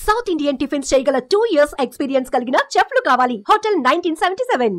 South Indian tiffins చేయగల 2 years experience కలిగిన చెఫ్లు కావాలి. హోటల్ 1977.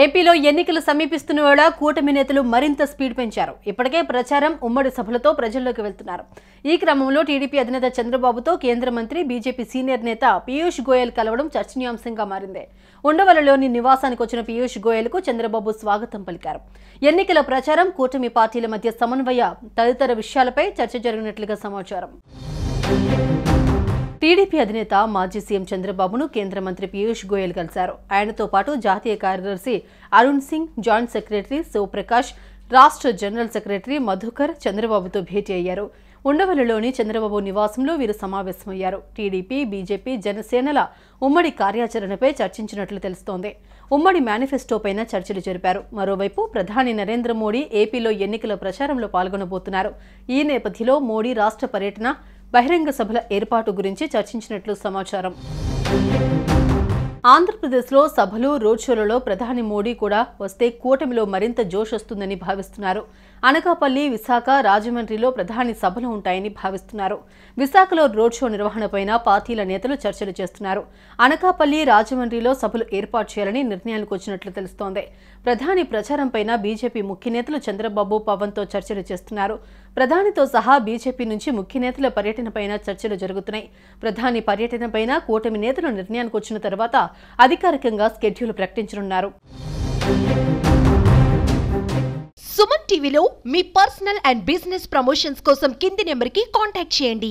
ఏపీలో ఎన్నికలు సమీపిస్తున్న వేళ కూటమి నేతలు మరింత స్పీడ్ పెంచారు. ఇప్పటికే ప్రచారం ఉమ్మడి సభలతో ప్రజల్లోకి వెళ్తున్నారు. ఈ క్రమంలో టీడీపీ అధినేత చంద్రబాబుతో కేంద్ర మంత్రి బీజేపీ సీనియర్ నేత పీయూష్ గోయల్ కలవడం చర్చనీయాంశంగా మారింది. ఉండవల్లిలోని నివాసానికి వచ్చిన పీయూష్ గోయల్కు చంద్రబాబు స్వాగతం పలికారు. ఎన్నికల ప్రచారం, కూటమి పార్టీల మధ్య సమన్వయ తదితర విషయాలపై చర్చ జరిగినట్లుగా సమాచారం. టీడీపీ అధినేత మాజీ సీఎం చంద్రబాబును కేంద్ర మంత్రి పీయూష్ గోయల్ కలిశారు. ఆయనతో పాటు జాతీయ కార్యదర్శి అరుణ్ సింగ్, జాయింట్ సెక్రటరీ శివప్రకాష్, రాష్ట్ర జనరల్ సెక్రటరీ మధుకర్ చంద్రబాబుతో భేటీ అయ్యారు. ఉండవల్లిలోని చంద్రబాబు నివాసంలో వీరు సమావేశమయ్యారు. టీడీపీ, బీజేపీ, జనసేనల ఉమ్మడి కార్యాచరణపై చర్చించినట్లు తెలుస్తోంది. ఉమ్మడి మేనిఫెస్టోపైన చర్చలు జరిపారు. మరోవైపు ప్రధాని నరేంద్ర మోడీ ఏపీలో ఎన్నికల ప్రచారంలో పాల్గొనబోతున్నారు. ఈ నేపథ్యంలో మోడీ రాష్ట్ర పర్యటన, బహిరంగ సభల ఏర్పాటు గురించి చర్చించినట్లు సమాచారం. ఆంధ్రప్రదేశ్లో సభలు, రోడ్ షోలలో ప్రధాని మోడీ కూడా వస్తే కూటమిలో మరింత జోష్ వస్తుందని భావిస్తున్నారు. అనకాపల్లి, విశాఖ, రాజమండ్రిలో ప్రధాని సభలు ఉంటాయని భావిస్తున్నారు. విశాఖలో రోడ్ షో నిర్వహణపైన పార్టీల నేతలు చర్చలు చేస్తున్నారు. అనకాపల్లి, రాజమండ్రిలో సభలు ఏర్పాటు చేయాలని నిర్ణయానికి వచ్చినట్లు తెలుస్తోంది. ప్రధాని ప్రచారంపైన బీజేపీ ముఖ్య నేతలు చంద్రబాబు, పవన్తో చర్చలు చేస్తున్నారు. ప్రధానితో సహా బీజేపీ నుంచి ముఖ్య నేతల పర్యటనపైన చర్చలు జరుగుతున్నాయి. ప్రధాని పర్యటనపైన కూటమి నేతలు నిర్ణయానికి వచ్చిన తర్వాత అధికారికంగా స్కెడ్యూల్ ప్రకటించనున్నారు. సుమన్ టీవీలో మీ పర్సనల్ అండ్ బిజినెస్ ప్రమోషన్స్ కోసం కింది నెంబర్కి కాంటాక్ట్ చేయండి.